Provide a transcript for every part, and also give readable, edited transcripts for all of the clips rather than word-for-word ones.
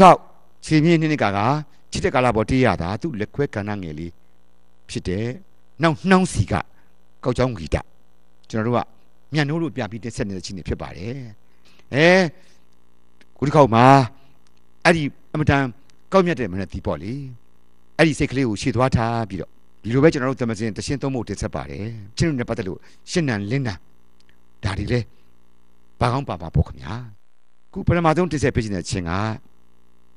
ခေါခြေမြင့်နှစ်ကချစ်တဲ့ကာလပေါ်တေးရတာသူ့လက်ခွဲကဏ္ဍငယ်လေးဖြစ်တယ်နောက်နှောင်းစီကကောက်ချောင်းဂီတကျွန်တော်တို့ကမြန်နိုးလို့ပြပြီးတက်ဆက်နေတဲ့ချင်းတွေဖြစ်ပါတယ်ခုဒီခေါက်မှာအဲ့ဒီအမတန်ကောက်မြတ်တဲ့မနက်တီးပေါ့လေအဲ့ဒီစိတ်ကလေးကိုရှေ့သွားထားပြီးတော့ဒီလိုပဲကျွန်တော်တို့သမစင်တရှင်းသုံးဖို့တက်ဆက်ပါတယ်ချင်းတို့နဲ့ပတ်သက်လို့ရှင်းနံလင်းနံဒါတွေလေဘာကောင်းပါပေါ့ခင်ဗျာခုပထမဆုံးတက်ဆက်ပေးနေတဲ့ချင်းက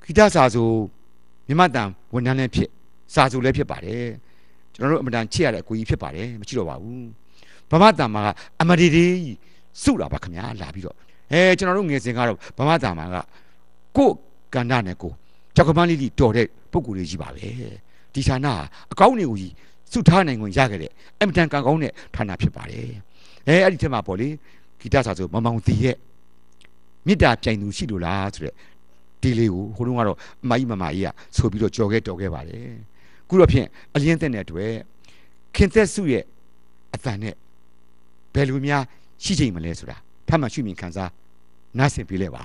ဂီတစာဆိုမြမတန်ဝန်ထမ်းလည်းဖြစ်စာဆိုလည်းဖြစ်ပါတယ်ကျွန်တော်တို့အမတန်ချစ်ရတဲ့အကူကြီးဖြစ်ပါတယ်မရှိတော့ပါဘူးဗမာတန်မာကအမဒီဒီစုတာပါခင်ဗျာလာပြီးတော့ကျွန်တော်တို့ငယ်စဉ်ကတော့ဗမာတန်မာကကိုကန္တာနဲ့ကိုကြောက်ကပန်းလေးတော်တဲ့ပုံကိုယ်လေးကြီးပါပဲဒီဌာနအကောင်းတွေကိုကြီးစုထားနိုင်ခွင့်ရခဲ့တဲ့အမတန်ကံကောင်းတဲ့ဌာနဖြစ်ပါတယ်အဲ့ဒီထက်မှာပေါ့လေဂီတစာဆိုမမောင်တီရဲ့မေတ္တာပြိုင်သူရှိလို့လားဆိုတဲ့ဒီလေးကိုဟိုတုန်းကတော့အမကြီးကြီးကဆိုပြီးတော့ကြော်ခဲ့တော်ခဲ့ပါတယ်ခုတော့ဖြင့်အလင်းသက်တဲ့အတွက်ခင်သက်စုရဲ့အတန်နဲ့ဘယ်လိုများရှိချိန်မလဲဆိုတာထပ်မံရှုမြင်ခံစားနားဆင်ပေးလိုက်ပါ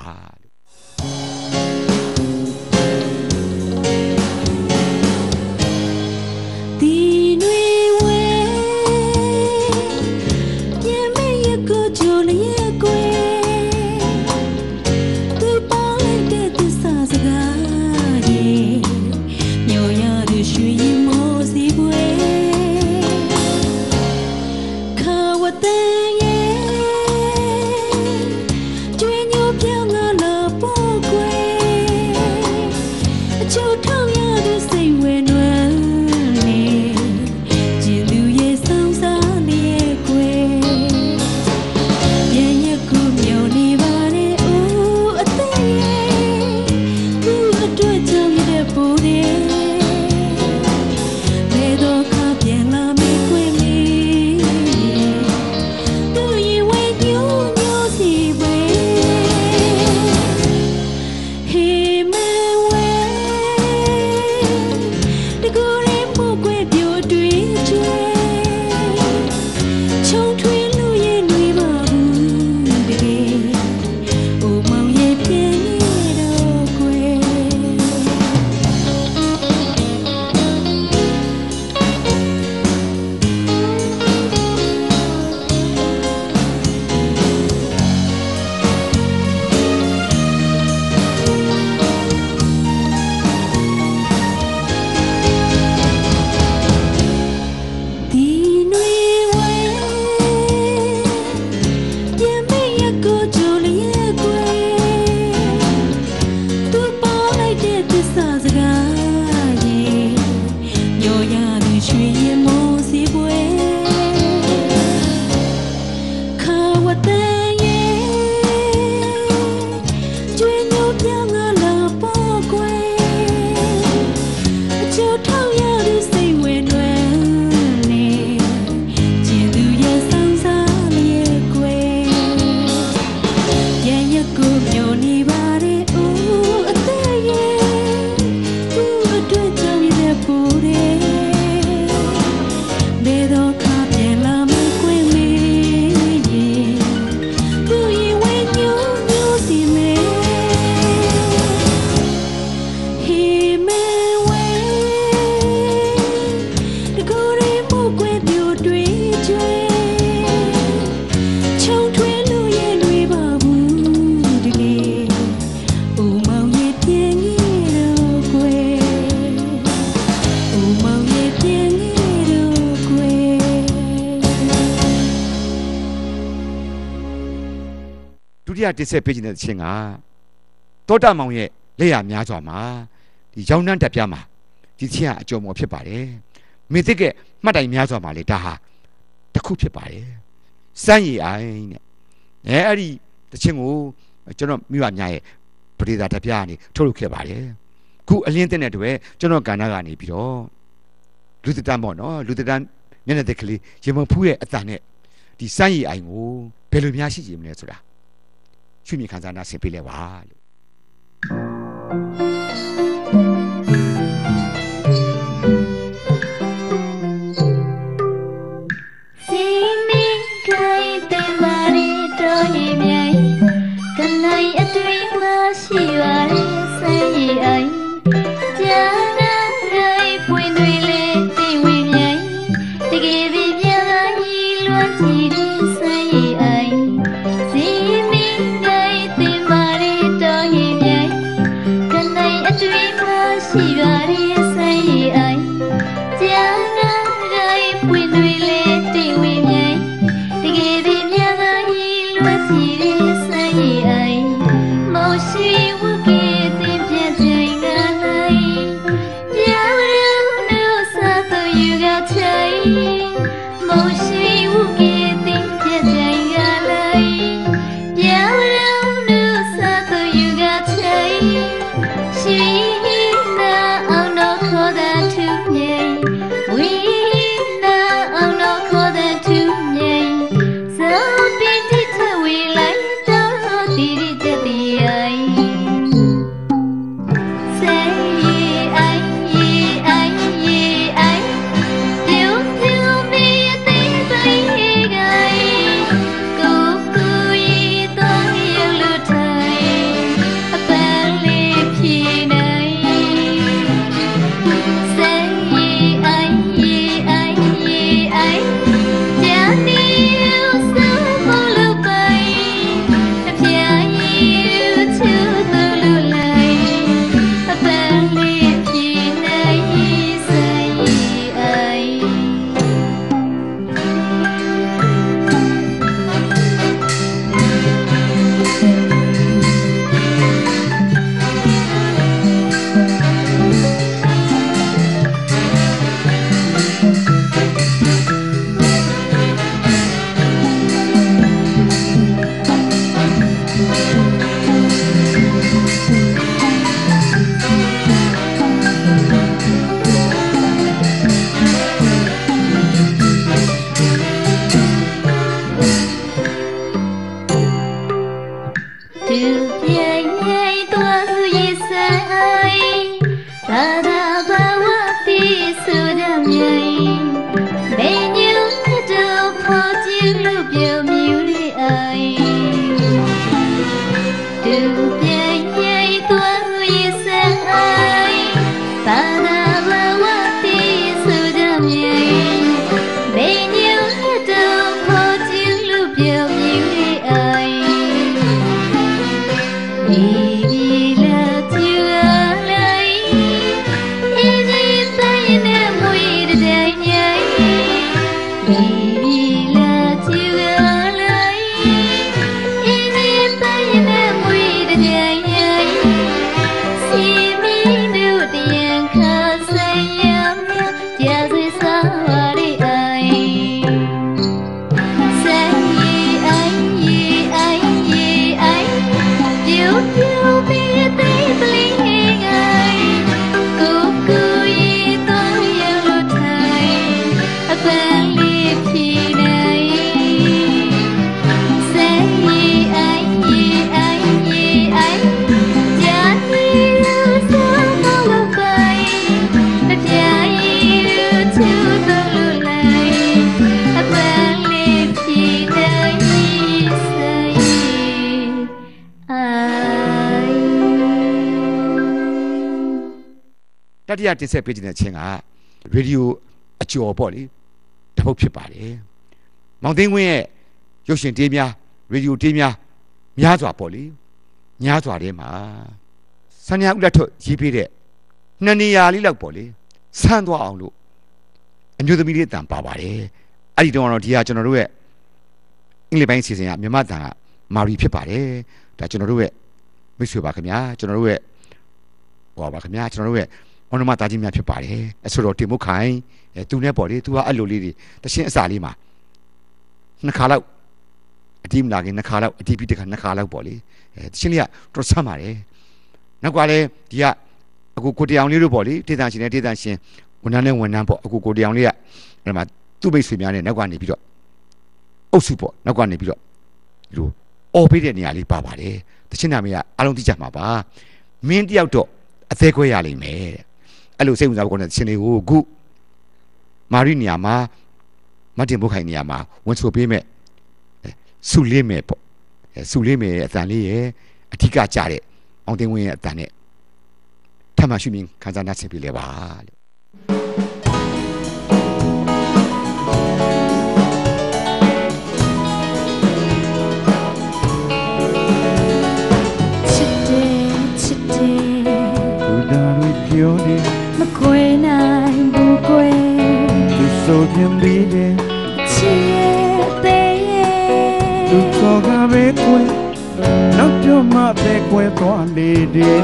တင်ဆက်ပေးခြင်းတဲ့ချင်းကတောတမောင်ရဲ့လက်ရများစွာမှာဒီရောင်းနှန်းတက်ပြားမှာဒီချင်းကအကျော်မော်ဖြစ်ပါတယ်မေသစ်ကမှတ်တိုင်များစွာမှာလေဒါဟာတစ်ခုဖြစ်ပါတယ်စမ်းရည်အိုင်တဲ့အဲ့ဒီတချင်းကိုကျွန်တော်မိဘများရဲ့ပရိသတ်တက်ပြားကနေထုတ်လုပ်ခဲ့ပါတယ်ခုအလင်းတဲ့တဲ့ကျွန်တော်ကဏ္ဍကနေပြီးတော့လူသတ္တပေါ့နော်လူသတ္တမျက်နှာသစ်ကလေးရေမဖူးရဲ့အတန်နဲ့ဒီစမ်းရည်အိုင်ကိုဘယ်လိုများရှိကြမလဲဆိုတာရှုမြင်ခံစားနာဆင်ပေးလဲပါလို့စီမင်းကိုင်းတဲ့မာရီတော်ရင်မြိုင်ကနိုင်အတွင်းမှာရှိပါလေစမ်းရည် တတိယတင်ဆက်ပေးခြင်းတဲ့ချင်းကရေဒီယိုအကျော်ပေါ့လေတပုတ်ဖြစ်ပါတယ်မောင်သိန်းဝင်းရဲ့ရုပ်ရှင်တေးများရေဒီယိုတေးများများစွာပေါ့လေများစွာထဲမှာဆန်းညာဦးလက်ထွတ်ရေးပေးတဲ့နှစ်နေရာလေးလောက်ပေါ့လေဆန်းသွားအောင်လို့အမျိုးသမီးလေးအတန်ပါပါတယ်အဲ့ဒီတော့ဒီဟာကျွန်တော်တို့ရဲ့အင်္ဂလိပ်ပိုင်းစီစဉ်ကမြန်မာတန်ကမာရီဖြစ်ပါတယ်ဒါကျွန်တော်တို့ရဲ့မိတ်ဆွေပါခင်ဗျာကျွန်တော်တို့ရဲ့ဟောပါခင်ဗျာကျွန်တော်တို့ရဲ့မောင်နှမသားချင်းများဖြစ်ပါတယ်အဆိုတော်တင်မုတ်ခိုင်သူနဲ့ပေါ့လေသူကအဲ့လိုလေးတွေတရှင်းအစာလေးမှာနှစ်ခါလောက်အတီးမလာခင်နှစ်ခါလောက်အတီးပြီးတစ်ခါနှစ်ခါလောက်ပေါ့လေတရှင်းလေးကတော်ဆမ်းပါတယ်နောက်ကလည်းဒီကအခုကိုတရောင်လေးတို့ပေါ့လေဒေသရှင်နဲ့ဒေသရှင်ဝန်ထမ်းနဲ့ဝန်ထမ်းပေါ့အခုကိုတရောင်လေးကအဲ့မှာသူ့မိတ်ဆွေများနဲ့နောက်ကနေပြီးတော့အုပ်စုပေါ့နောက်ကနေပြီးတော့ဒီလိုအော်ပေးတဲ့နေရာလေးပါပါတယ်တရှင်းနာမည်ကအားလုံးသိကြမှာပါမင်းတယောက်တော့အသေးခွဲရလိမ့်မယ်အဲ့လိုစိတ်ဝင်စားဖို့ကောင်းတဲ့တရှင်းလေးကိုအခုမာရီနေရာမှာမတ်တင်ဘုတ်ခိုင်နေရာမှာဝန်ဆိုပေးမဲ့စုလေးမဲ့ပေါ့စုလေးမဲ့အတန်လေးရဲ့အထီးကကြတဲ့အောင်သိန်းဝင်းရဲ့အတန်နဲ့ထပ်မှရှိမြင်ခန်းစားနားဆင်ပြလဲပါလို့ချစ်တယ်ချစ်တယ်ဘုရားတို့ပြောနေ မခွေနိုင်ဘူးကွယ်သူဆိုပြင်းပြီးတယ် ချစ်ရဲ့သေးရဲ့ သူခေါ်ကပဲကွယ်နောက်ကျမှပဲကွယ်သွားလေတယ်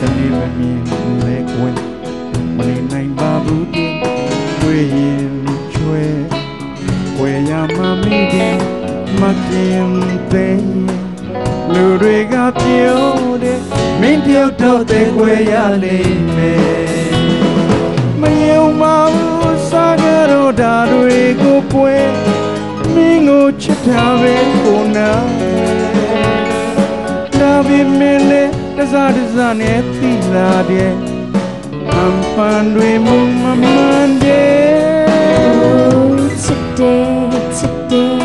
တနေ့မမြင်လဲကွယ်မနေနိုင်ပါဘူးတွေ့ရင်ချွဲကွယ်ရမှမိတယ်မကင်သေးလူတွေကပြောတယ်မင်းတယောက်တော့တဲ့ကွယ်ရလိမ့်မယ်မယုံပါဘူးစားကြတော့ဒါတွေကိုကွယ်မင်းကိုချစ်တာပဲကိုနာဒါပေမဲ့လေတစားနဲ့သိလာတယ်အမ်ပန်တွေမမမှန်တယ်ချစ်တယ်ချစ်တယ်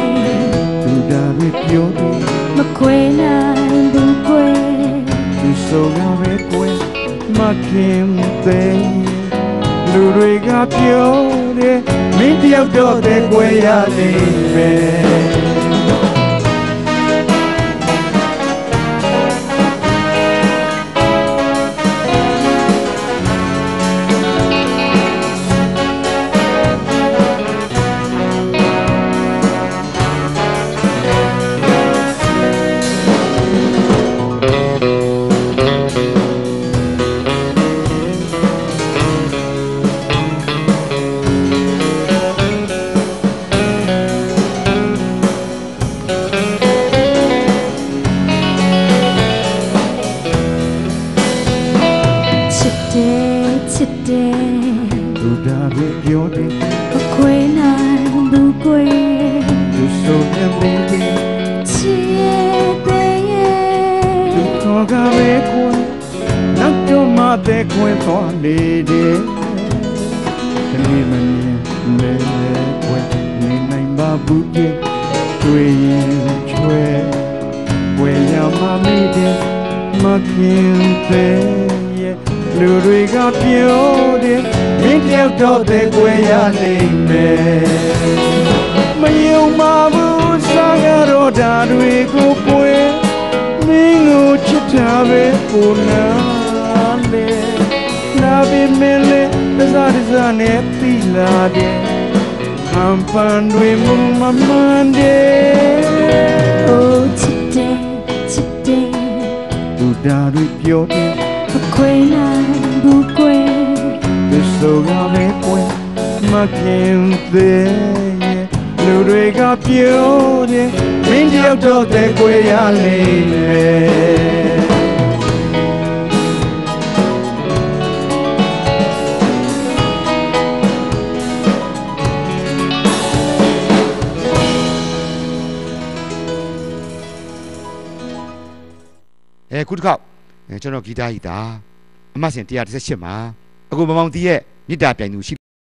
သူဒါပဲပြောတယ် မခွေနိုင်ဘူးကွယ် သူဆိုရပဲကွယ်မခင်သေးလူတွေကပြောတယ်မင်းတယောက်တော့တဲ့ကွယ်ရလိမ့်မယ်ချစ်တယ်သူဒါပဲပြောတယ် မခွေနိုင်ဘူးကွယ် သူဆိုပြင်းပြီးတယ် ချစ်ရဲ့သေးရဲ့ သူခေါ်ကပဲကွယ်နောက်ကျမှပဲကွယ်သွားလေတယ်တနေ့မမြင်လဲကွယ်နေနိုင်ပါဘူးတွေ့ရင်ချွဲကွယ်ရမှမိတယ်မခင်သေးလူတွေကပြောတယ်မင်းတယောက်တော့တဲ့ကွယ်ရလိမ့်မယ်မယုံပါဘူးစားရတော့ဒါတွေကိုကွယ်မင်းကိုချစ်တာပဲကိုနာလေနာပေမဲ့လေတစားနဲ့သိလာတယ်အမ်ပန်တွေမမမှန်တယ်အိုးချစ်တယ်ချစ်တယ်သူဒါတွေပြောတယ်မခွေနိုင်ဘူးကွယ် သူဆိုရပဲကွယ်မခင်သေးလူတွေကပြောတယ်မင်းတယောက်တော့တဲ့ကွယ်ရလိမ့်မယ်ခုတစ်ခေါက်ကျွန်တော်ဂီတဟိတာအမတ်စဉ်118မှာအခုမမောင်တီးရဲ့မြစ်တာပြိုင်သူရှိ